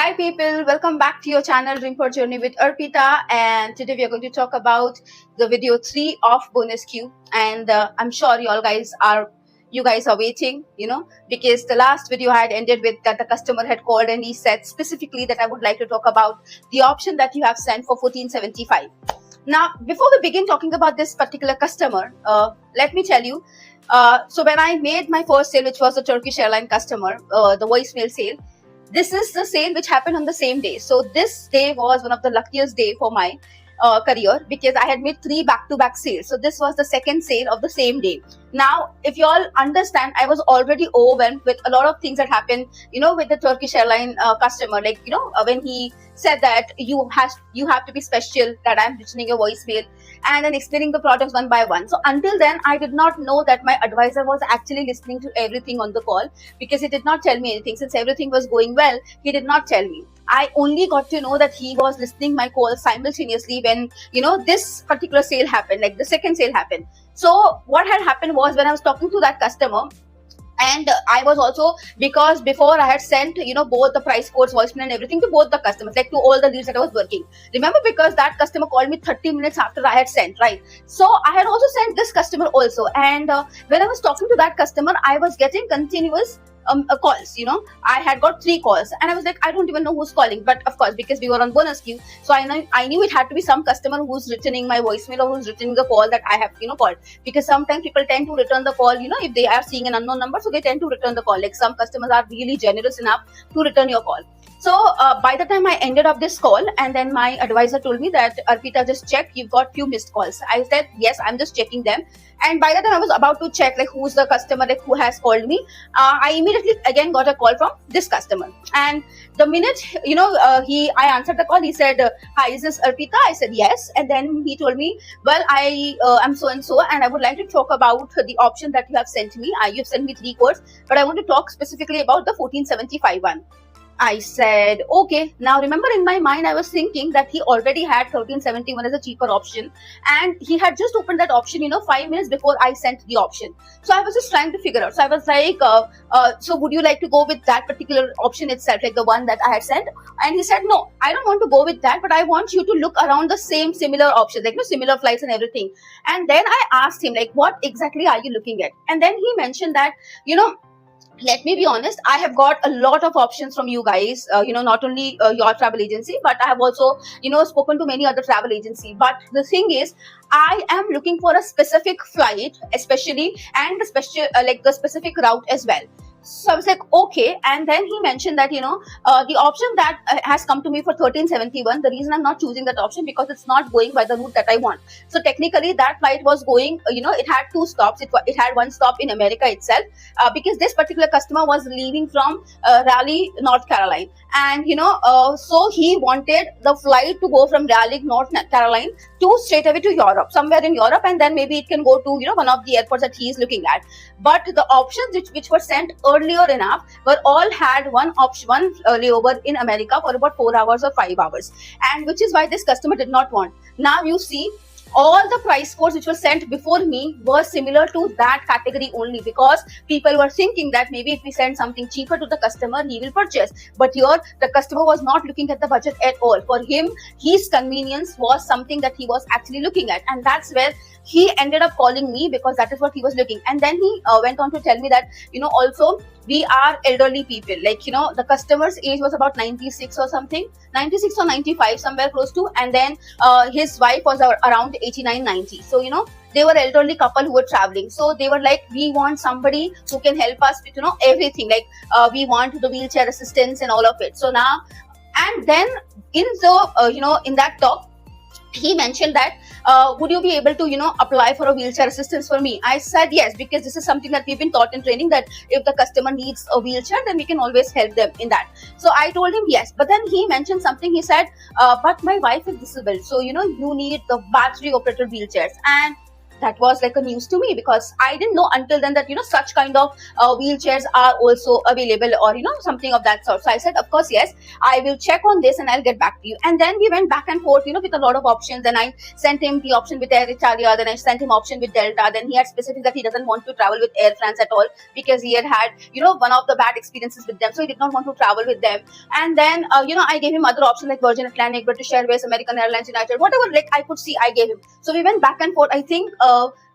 Hi people, welcome back to your channel Dream4 Journey with Arpita, and today we are going to talk about the video 3 of bonus Q. And I'm sure you guys are waiting, because the last video had ended with that the customer had called and he said specifically that I would like to talk about the option that you have sent for 1475. Now, before we begin talking about this particular customer, let me tell you, so when I made my first sale, which was a Turkish airline customer, the voicemail sale, this is the sale which happened on the same day. So this day was one of the luckiest day for my career, because I had made 3 back-to-back sales. So this was the second sale of the same day. Now, if you all understand, I was already overwhelmed with a lot of things that happened, with the Turkish airline customer. Like, when he said that you have to be special, that I'm returning your voicemail, and then explaining the products one by one. So until then, I did not know that my advisor was actually listening to everything on the call, because he did not tell me anything. Since everything was going well, he did not tell me. I only got to know that he was listening my call simultaneously when, this particular sale happened, like the second sale happened. So what had happened was, when I was talking to that customer, and I was also, because before I had sent, both the price codes, voicemail and everything to both the customers, like to all the leads that I was working. Remember, because that customer called me 30 minutes after I had sent, right? So I had also sent this customer also. And when I was talking to that customer, I was getting continuous calls. I had got 3 calls, and I was like, I don't even know who's calling. But of course, because we were on bonus queue, so I knew it had to be some customer who's returning my voicemail or who's returning the call that I have called. Because sometimes people tend to return the call, if they are seeing an unknown number, so they tend to return the call. Like, some customers are really generous enough to return your call. So by the time I ended up this call, and then my advisor told me that, Arpita, just check, you've got few missed calls. I said, yes, I'm just checking them. And by the time I was about to check, like, who's the customer, like, who has called me, I immediately again got a call from this customer. And the minute, I answered the call, he said, hi, is this Arpita? I said, yes. And then he told me, well, I am so-and-so, and I would like to talk about the option that you have sent me. You've sent me 3 codes, but I want to talk specifically about the 1475 one. I said, okay. Now remember, in my mind, I was thinking that he already had 1371 as a cheaper option, and he had just opened that option, 5 minutes before I sent the option. So I was just trying to figure out. So I was like, so would you like to go with that particular option itself, like the one that I had sent? And he said, no, I don't want to go with that, but I want you to look around the similar options, like, similar flights and everything. And then I asked him, like, what exactly are you looking at? And then he mentioned that, let me be honest, I have got a lot of options from you guys, not only your travel agency, but I have also, spoken to many other travel agencies. But the thing is, I am looking for a specific flight, especially, and the specific route as well. So I was like, okay. And then he mentioned that, the option that has come to me for 1371, the reason I'm not choosing that option, because it's not going by the route that I want. So technically, that flight was going, it had 2 stops. It had 1 stop in America itself, because this particular customer was leaving from Raleigh, North Carolina. And, so he wanted the flight to go from Raleigh, North Carolina, to straight away to Europe, somewhere in Europe. And then maybe it can go to, one of the airports that he is looking at. But the options which were sent earlier enough were all had one layover in America for about 4 hours or 5 hours, and which is why this customer did not want. Now you see, all the price codes which were sent before me were similar to that category only, because people were thinking that maybe if we send something cheaper to the customer, he will purchase. But here, the customer was not looking at the budget at all. For him, his convenience was something that he was actually looking at, and that's where he ended up calling me, because that is what he was looking. And then he went on to tell me that, also, we are elderly people, like, the customer's age was about 96 or something, 96 or 95, somewhere close to. And then his wife was around 89, 90. So, they were elderly couple who were traveling. So they were like, we want somebody who can help us with, everything. Like, we want the wheelchair assistance and all of it. So now, and then in that talk, he mentioned that, would you be able to, apply for a wheelchair assistance for me? I said yes, because this is something that we've been taught in training, that if the customer needs a wheelchair, then we can always help them in that. So I told him yes. But then he mentioned something. He said, but my wife is disabled, so, you need the battery operated wheelchairs. And that was like a news to me, because I didn't know until then that, you know, such kind of wheelchairs are also available, or, you know, something of that sort. So I said, of course, yes, I will check on this and I'll get back to you. And then we went back and forth, you know, with a lot of options. And I sent him the option with Air Italia, then I sent him option with Delta. Then he had specific that he doesn't want to travel with Air France at all, because he had, you know, one of the bad experiences with them, so he did not want to travel with them. And then you know, I gave him other options like Virgin Atlantic, British Airways, American Airlines, United, whatever like I could see, I gave him. So we went back and forth. I think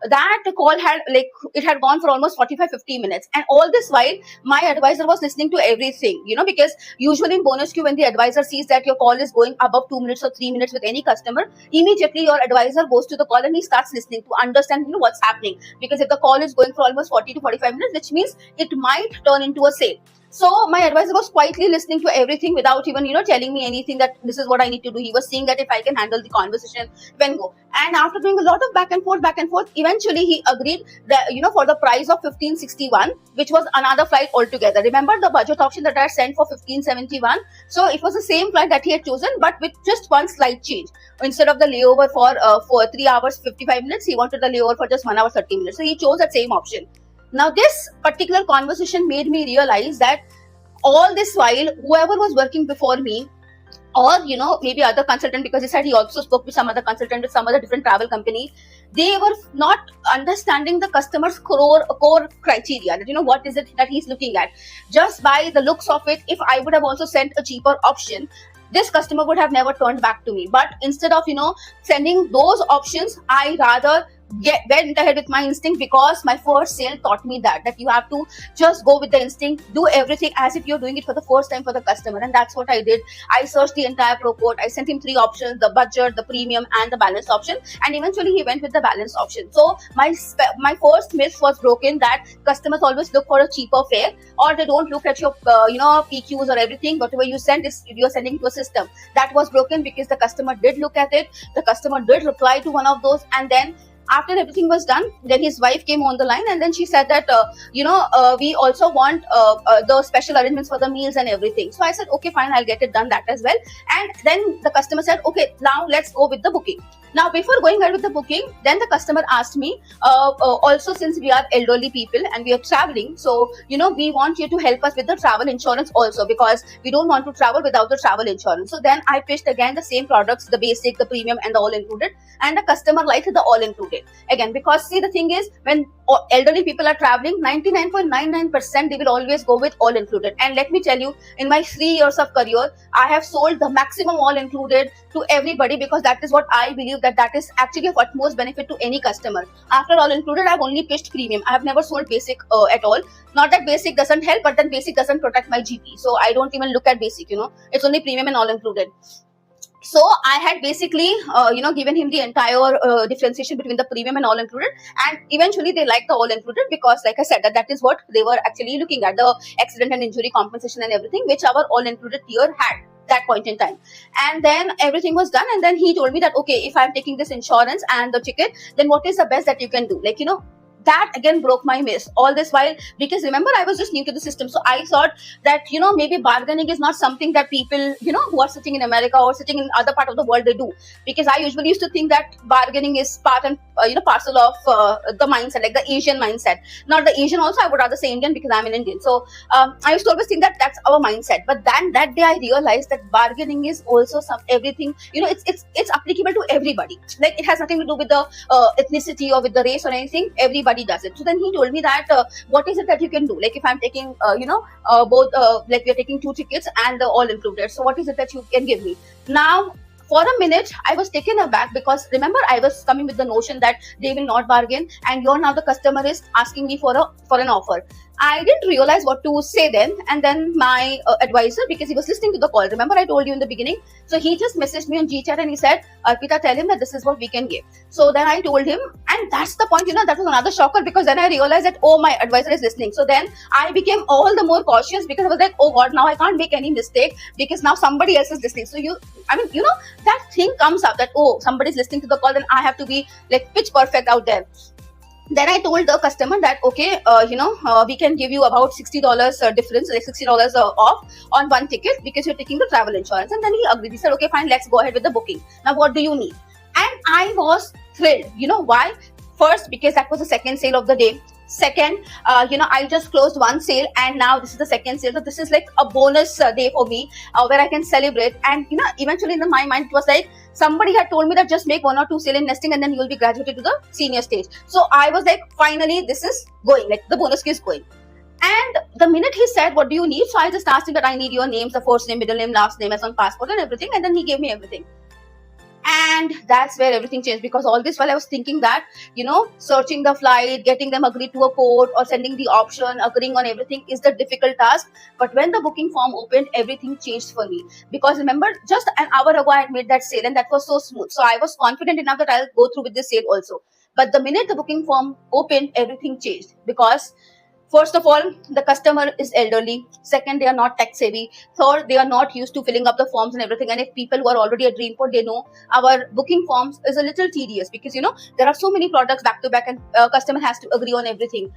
that call had, like, it had gone for almost 45-50 minutes, and all this while my advisor was listening to everything, you know, because usually in bonus queue, when the advisor sees that your call is going above 2 minutes or 3 minutes with any customer, immediately your advisor goes to the call and he starts listening to understand, you know, what's happening. Because if the call is going for almost 40 to 45 minutes, which means it might turn into a sale. So my advisor was quietly listening to everything without even, you know, telling me anything that this is what I need to do. He was seeing that if I can handle the conversation, then go. And after doing a lot of back and forth, eventually he agreed that, you know, for the price of 1561, which was another flight altogether. Remember the budget option that I had sent for 1571? So it was the same flight that he had chosen, but with just one slight change. Instead of the layover for 3 hours 55 minutes, he wanted the layover for just 1 hour 30 minutes. So he chose that same option. Now, this particular conversation made me realize that all this while, whoever was working before me, or, you know, maybe other consultant, because he said he also spoke with some other consultant with some other different travel company, they were not understanding the customer's core criteria, that, you know, what is it that he's looking at. Just by the looks of it, if I would have also sent a cheaper option, this customer would have never turned back to me. But instead of, you know, sending those options, I rather went ahead with my instinct, because my first sale taught me that you have to just go with the instinct, do everything as if you're doing it for the first time for the customer. And that's what I did. I searched the entire pro quote. I sent him 3 options: the budget, the premium, and the balanced option. And eventually he went with the balanced option. So my first myth was broken, that customers always look for a cheaper fare, or they don't look at your you know, PQs or everything. Whatever you send is you're sending to a system. That was broken, because the customer did look at it. The customer did reply to one of those, and then after everything was done, then his wife came on the line, and then she said that you know, we also want the special arrangements for the meals and everything. So I said, okay, fine, I'll get it done, that as well. And then the customer said, okay, now let's go with the booking. Now, before going ahead with the booking, then the customer asked me, also, since we are elderly people and we are traveling, so, you know, we want you to help us with the travel insurance also, because we don't want to travel without the travel insurance. So then I pitched again the same products, the basic, the premium, and the all included, and the customer liked the all included. Again, because see, the thing is, when elderly people are traveling, 99.99% they will always go with all included. And let me tell you, in my 3 years of career, I have sold the maximum all included to everybody, because that is what I believe that is actually of utmost benefit to any customer. After all included, I've only pitched premium. I have never sold basic at all. Not that basic doesn't help, but then basic doesn't protect my GP. So I don't even look at basic, you know. It's only premium and all included. So I had basically, you know, given him the entire differentiation between the premium and all included, and eventually they liked the all included, because, like I said, that is what they were actually looking at, the accident and injury compensation and everything, which our all included tier had that point in time. And then everything was done, and then he told me that, okay, if I'm taking this insurance and the ticket, then what is the best that you can do? Like, you know, that again broke my myth all this while, because remember, I was just new to the system. So I thought that, you know, maybe bargaining is not something that people, you know, who are sitting in America or sitting in other part of the world, they do. Because I usually used to think that bargaining is part and you know, parcel of the mindset, like the Asian mindset. Not the Asian also, I would rather say Indian, because I'm an Indian. So I used to always think that that's our mindset. But then that day I realized that bargaining is also everything, you know, it's applicable to everybody. Like, it has nothing to do with the ethnicity or with the race or anything. Everybody does it. So then he told me that what is it that you can do? Like, if I'm taking you know, both like we are taking 2 tickets and the all included, so what is it that you can give me? Now, for a minute, I was taken aback, because remember, I was coming with the notion that they will not bargain, and you're now the customer is asking me for an offer. I didn't realize what to say then. And then my advisor, because he was listening to the call, remember I told you in the beginning, so he just messaged me on GChat and he said, Arpita, tell him that this is what we can give. So then I told him, and that's the point, you know, that was another shocker, because then I realized that, oh, my advisor is listening. So then I became all the more cautious, because I was like, oh God, now I can't make any mistake, because now somebody else is listening. So you know, that thing comes up that, oh, somebody's listening to the call, then I have to be like pitch perfect out there. Then I told the customer that, okay, you know, we can give you about $60 difference, like $60 off on one ticket, because you're taking the travel insurance. And then he agreed. He said, okay, fine, let's go ahead with the booking. Now, what do you need? And I was thrilled. You know why? First, because that was the second sale of the day. Second, I just closed one sale and now this is the second sale. So this is like a bonus day for me where I can celebrate. And eventually in my mind it was like somebody had told me that just make 1 or 2 sale in nesting and then you will be graduated to the senior stage. So I was like, finally this is going, like the bonus is going. And the minute he said, what do you need? So I just asked him that I need your names, the first name, middle name, last name, as on passport and everything. And then he gave me everything. And that's where everything changed, because all this while I was thinking that, searching the flight, getting them agreed to a quote or sending the option, agreeing on everything is the difficult task. But when the booking form opened, everything changed for me. Because remember, just an hour ago I had made that sale and that was so smooth. So I was confident enough that I'll go through with this sale also. But the minute the booking form opened, everything changed. Because first of all, the customer is elderly. Second, they are not tech savvy. Third, they are not used to filling up the forms and everything. And if people who are already at Dreamport, they know our booking forms is a little tedious because, there are so many products back to back and customer has to agree on everything.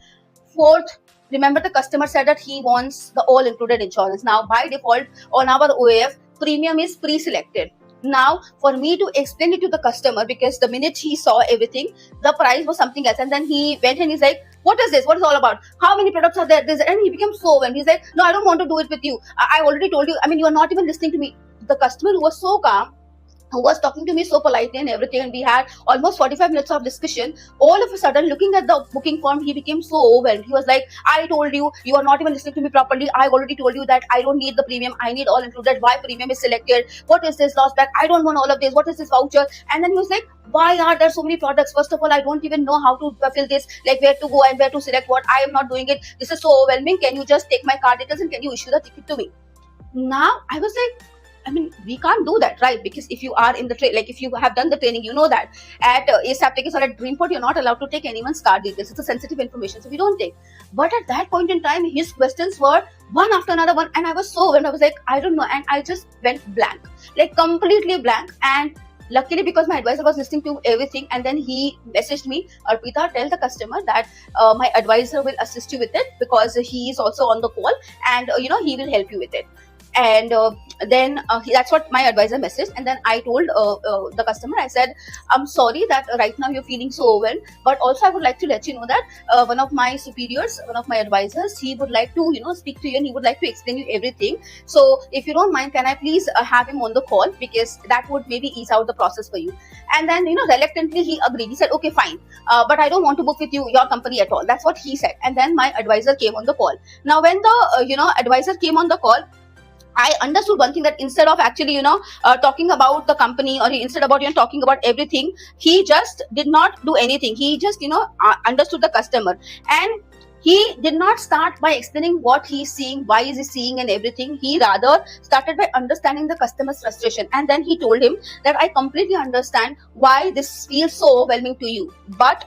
Fourth, remember the customer said that he wants the all-included insurance. Now, by default, on our OAF, premium is pre-selected. Now, for me to explain it to the customer, because the minute he saw everything, the price was something else. And then he went and he's like, what is this? What is it all about? How many products are there? And he became so overwhelmed. He's like, no, I don't want to do it with you. I already told you. I mean, you are not even listening to me. The customer who was so calm, who was talking to me so politely and everything, and we had almost 45 minutes of discussion, all of a sudden, looking at the booking form, he became so overwhelmed. He was like, I told you, you are not even listening to me properly. I already told you that I don't need the premium, I need all included. Why premium is selected? What is this lost back? I don't want all of this. What is this voucher? And then he was like, why are there so many products? First of all, I don't even know how to fill this, like where to go and where to select what. I am not doing it. This is so overwhelming. Can you just take my card details and can you issue the ticket to me? Now, I was like, I mean, we can't do that, right? Because if you are in the like if you have done the training, you know that at ASAP Tickets or at Dreamport, you're not allowed to take anyone's card details. It's a sensitive information, so we don't take. But at that point in time, his questions were one after another one, and I was so overwhelmed. I was like, I don't know, and I just went blank, like completely blank. And luckily, because my advisor was listening to everything, and then he messaged me, Arpita, tell the customer that my advisor will assist you with it because he is also on the call, and he will help you with it. And then that's what my advisor messaged. And then I told the customer, I said, I'm sorry that right now you're feeling so overwhelmed, but also I would like to let you know that one of my superiors, one of my advisors, he would like to speak to you and he would like to explain you everything. So if you don't mind, can I please have him on the call, because that would maybe ease out the process for you. And then reluctantly he agreed. He said, okay, fine, but I don't want to book with you, your company at all. That's what he said. And then my advisor came on the call. Now when the advisor came on the call, I understood one thing, that instead of actually, talking about the company, or instead about, talking about everything, he just did not do anything. He just, understood the customer. And he did not start by explaining what he's seeing, why is he seeing and everything. He rather started by understanding the customer's frustration. And then he told him that I completely understand why this feels so overwhelming to you. But,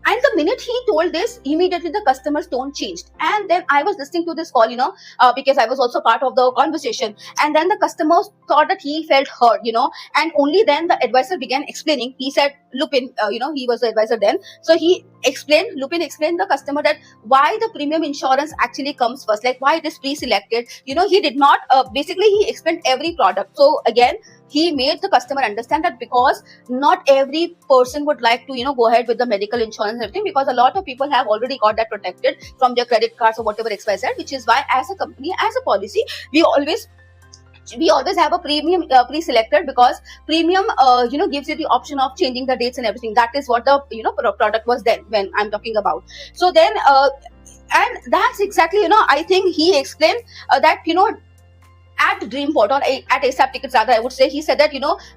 and the minute he told this, immediately the customer's tone changed. And then I was listening to this call, because I was also part of the conversation. And then the customer thought that he felt hurt, and only then the advisor began explaining. He said, Lupin, he was the advisor then. So Lupin explained the customer that why the premium insurance actually comes first, like why it is pre-selected. He did not, basically he explained every product. So again, he made the customer understand that because not every person would like to, go ahead with the medical insurance and everything, because a lot of people have already got that protected from their credit cards or whatever XYZ, which is why as a company, as a policy, we always have a premium pre-selected, because premium gives you the option of changing the dates and everything. That is what the product was then, when I'm talking about. So then and that's exactly, I think he explained that at Dreamport, or at ASAP Tickets rather, I would say, he said that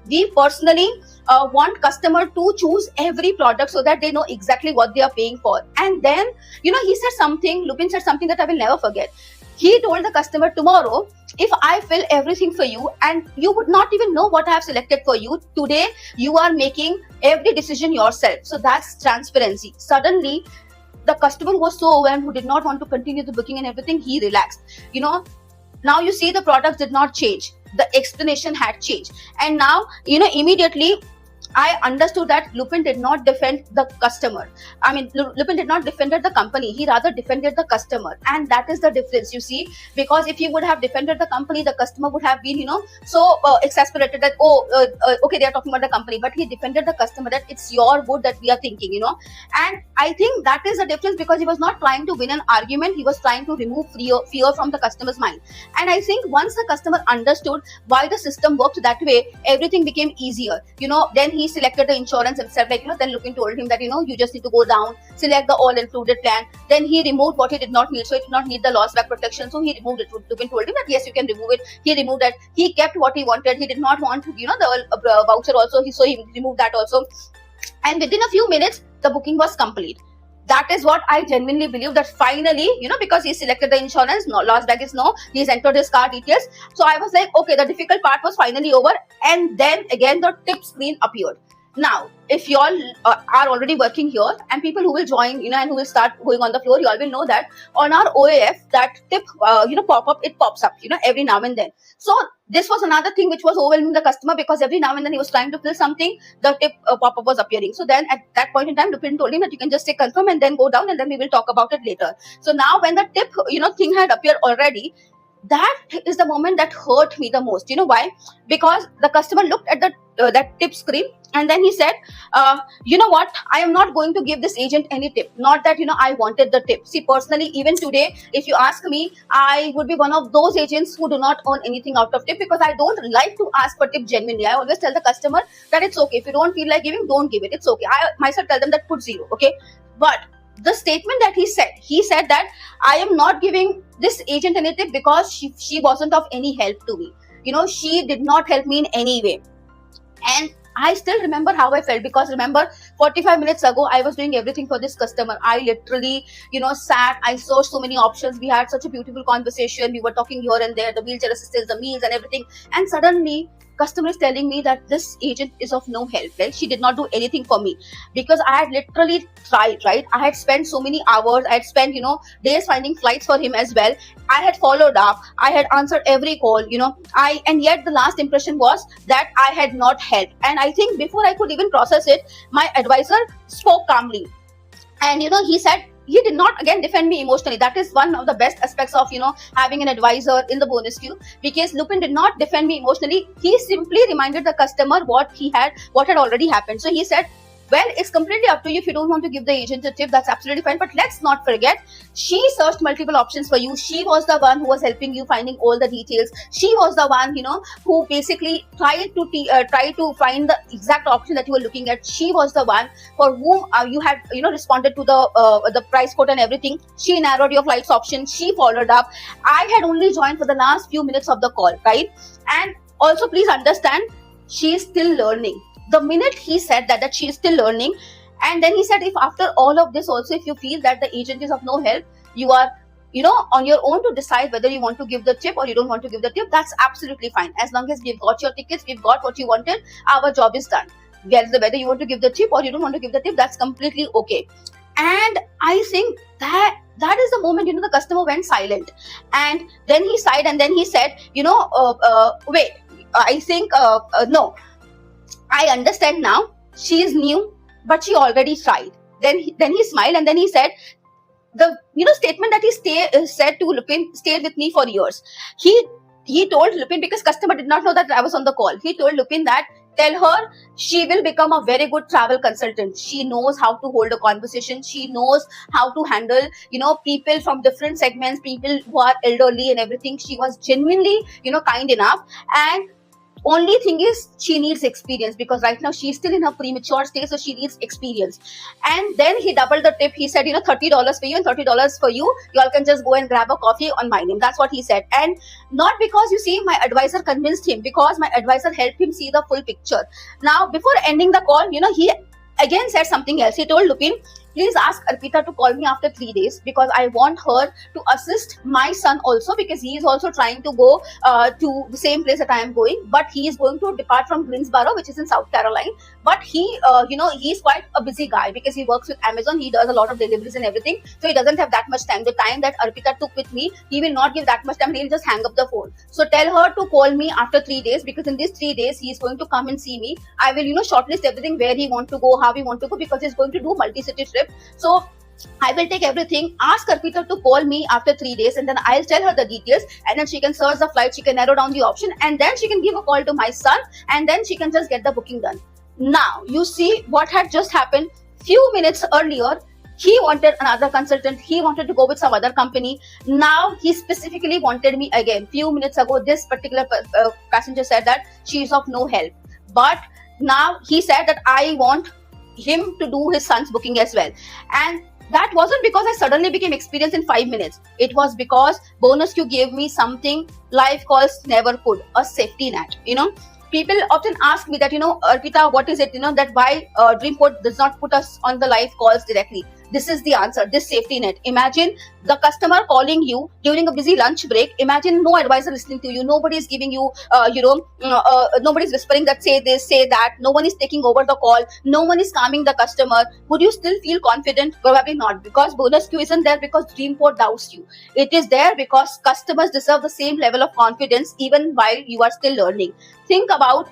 we personally want customer to choose every product so that they know exactly what they are paying for. And then he said something, Lupin said something that I will never forget. He told the customer, tomorrow, if I fill everything for you and you would not even know what I have selected for you, today you are making every decision yourself. So that's transparency. Suddenly, the customer was so overwhelmed, who did not want to continue the booking and everything, he relaxed. Now you see the products did not change. The explanation had changed. And now, immediately I understood that Lupin did not defend the customer. I mean, Lupin did not defend the company. He rather defended the customer. And that is the difference, you see. Because if he would have defended the company, the customer would have been, so exasperated that, okay, they are talking about the company. But he defended the customer, that it's your good that we are thinking, And I think that is the difference, because he was not trying to win an argument. He was trying to remove fear from the customer's mind. And I think once the customer understood why the system worked that way, everything became easier. Then he selected the insurance himself. Then Lupin told him that, you just need to go down, select the all-included plan. Then he removed what he did not need. So it did not need the loss back protection. So he removed it. Lupin told him that, yes, you can remove it. He removed it. He kept what he wanted. He did not want, the voucher also. So he removed that also. And within a few minutes, the booking was complete. That is what I genuinely believe, that finally, because he selected the insurance, no loss baggage, no, he's entered his car details. So I was like, okay, the difficult part was finally over. And then again, the tip screen appeared. Now, if you all are already working here, and people who will join, and who will start going on the floor, you all will know that on our OAF, that tip, pop-up, it pops up, every now and then. So this was another thing which was overwhelming the customer, because every now and then he was trying to fill something, the tip pop-up was appearing. So then at that point in time, Lupin told him that you can just say confirm and then go down, and then we will talk about it later. So now when the tip, thing had appeared already, that is the moment that hurt me the most. You know why? Because the customer looked at that tip screen, and then he said, you know what, I am not going to give this agent any tip. Not that, I wanted the tip. See, personally, even today, if you ask me, I would be one of those agents who do not earn anything out of tip, because I don't like to ask for tip genuinely. I always tell the customer that it's okay. If you don't feel like giving, don't give it. It's okay. I myself tell them that put 0. Okay. But the statement that he said that I am not giving this agent any tip because she wasn't of any help to me. She did not help me in any way. And I still remember how I felt, because remember 45 minutes ago, I was doing everything for this customer. I literally, sat, I saw so many options. We had such a beautiful conversation. We were talking here and there, the wheelchair assistance, the meals and everything. And suddenly, customer is telling me that this agent is of no help, right? She did not do anything for me, because I had literally tried, right? I had spent so many hours. I had spent, days finding flights for him as well. I had followed up. I had answered every call, and yet the last impression was that I had not helped. And I think before I could even process it, my advisor spoke calmly. And, he said, he did not again defend me emotionally. That is one of the best aspects of having an advisor in the bonus queue, because Lupin did not defend me emotionally. He simply reminded the customer what had already happened. So he said, well, it's completely up to you. If you don't want to give the agent a tip, that's absolutely fine. But let's not forget, she searched multiple options for you. She was the one who was helping you finding all the details. She was the one, who basically tried to find the exact option that you were looking at. She was the one for whom you had, responded to the price quote and everything. She narrowed your flights option. She followed up. I had only joined for the last few minutes of the call, right? And also, please understand, she is still learning. The minute he said that she is still learning, and then he said, if after all of this also, if you feel that the agent is of no help, you are, on your own to decide whether you want to give the tip or you don't want to give the tip, that's absolutely fine. As long as we've got your tickets, we've got what you wanted, our job is done. Whether you want to give the tip or you don't want to give the tip, that's completely okay. And I think that is the moment, the customer went silent. And then he sighed, and then he said, wait, I think, no. I understand now. She is new, but she already tried. Then he smiled, and then he said, the statement that he said to Lupin stayed with me for years. He told Lupin, because customer did not know that I was on the call. He told Lupin that tell her she will become a very good travel consultant. She knows how to hold a conversation. She knows how to handle, people from different segments, people who are elderly and everything. She was genuinely, kind enough. And only thing is, she needs experience, because right now she's still in her premature stage, so she needs experience. And then he doubled the tip. He said, $30 for you and $30 for you. You all can just go and grab a coffee on my name. That's what he said. And not because, my advisor convinced him, because my advisor helped him see the full picture. Now, before ending the call, he again said something else. He told Lupin, please ask Arpita to call me after 3 days, because I want her to assist my son also, because he is also trying to go to the same place that I am going, but he is going to depart from Greensboro, which is in South Carolina. But he, he's quite a busy guy because he works with Amazon. He does a lot of deliveries and everything, so he doesn't have that much time. The time that Arpita took with me, he will not give that much time. He'll just hang up the phone. So tell her to call me after 3 days, because in these 3 days he is going to come and see me. I will, shortlist everything, where he want to go, how he want to go, because he's going to do multi-city trip. So I will take everything. Ask Arpita to call me after 3 days, and then I'll tell her the details, and then she can search the flight, she can narrow down the option, and then she can give a call to my son, and then she can just get the booking done. Now, you see what had just happened. Few minutes earlier, he wanted another consultant. He wanted to go with some other company. Now, he specifically wanted me again. Few minutes ago, this particular passenger said that she is of no help. But now he said that I want him to do his son's booking as well. And that wasn't because I suddenly became experienced in 5 minutes. It was because BonusQ gave me something life calls never could, a safety net. People often ask me that, Arpita, what is it, that why Dreamport does not put us on the live calls directly. This is the answer, this safety net. Imagine the customer calling you during a busy lunch break. Imagine no advisor listening to you. Nobody is giving you, nobody is whispering that say this, say that. No one is taking over the call. No one is calming the customer. Would you still feel confident? Probably not, because BonusQ isn't there because Dreamport doubts you. It is there because customers deserve the same level of confidence even while you are still learning. Think about,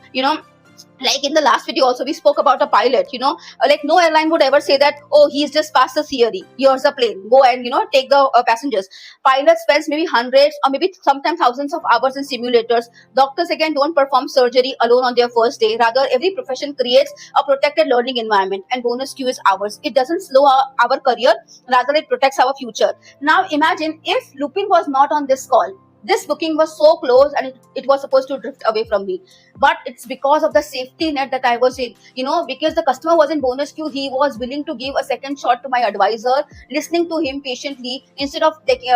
like in the last video also we spoke about a pilot, like no airline would ever say that, oh, he's just passed the theory, here's the plane, go and take the passengers. Pilot spends maybe hundreds or maybe sometimes thousands of hours in simulators. Doctors again don't perform surgery alone on their first day. Rather, every profession creates a protected learning environment, and BonusQ is ours. It doesn't slow our career, rather it protects our future. Now imagine if Lupin was not on this call. This booking was so close and it was supposed to drift away from me. But it's because of the safety net that I was in. Because the customer was in BonusQ, he was willing to give a second shot to my advisor, listening to him patiently. Instead of getting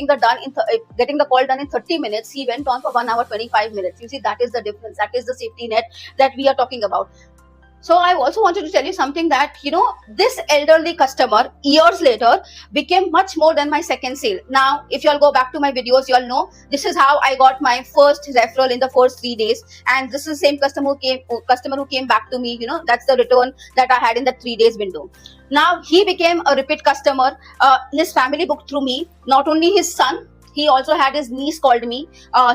the call done in 30 minutes, he went on for 1 hour 25 minutes. You see, that is the difference. That is the safety net that we are talking about. So I also wanted to tell you something that, this elderly customer years later became much more than my second sale. Now, if you all go back to my videos, you all know this is how I got my first referral in the first 3 days. And this is the same customer who came back to me, that's the return that I had in that 3 days window. Now, he became a repeat customer. His family booked through me, not only his son, he also had his niece called me,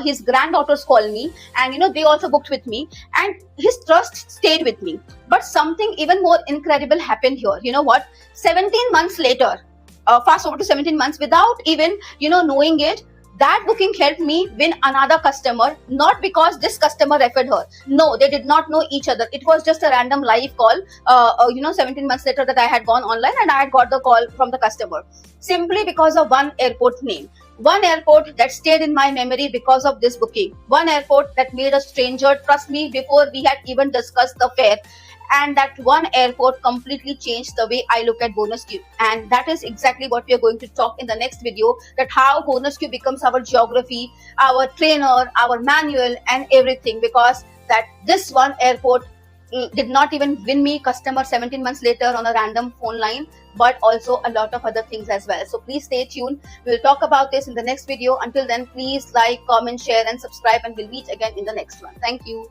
his granddaughters called me, and they also booked with me, and his trust stayed with me. But something even more incredible happened here. You know what? 17 months later, fast forward to 17 months, without even knowing it, that booking helped me win another customer, not because this customer referred her. No, they did not know each other. It was just a random live call, 17 months later that I had gone online and I had got the call from the customer. Simply because of one airport name. One airport that stayed in my memory because of this booking. One airport that made a stranger trust me before we had even discussed the fare. And that one airport completely changed the way I look at BonusQ. And that is exactly what we are going to talk in the next video, that how BonusQ becomes our geography, our trainer, our manual and everything, because that this one airport did not even win me customer 17 months later on a random phone line, but also a lot of other things as well. So please stay tuned. We'll talk about this in the next video. Until then, please like, comment, share and subscribe, and we'll meet again in the next one. Thank you.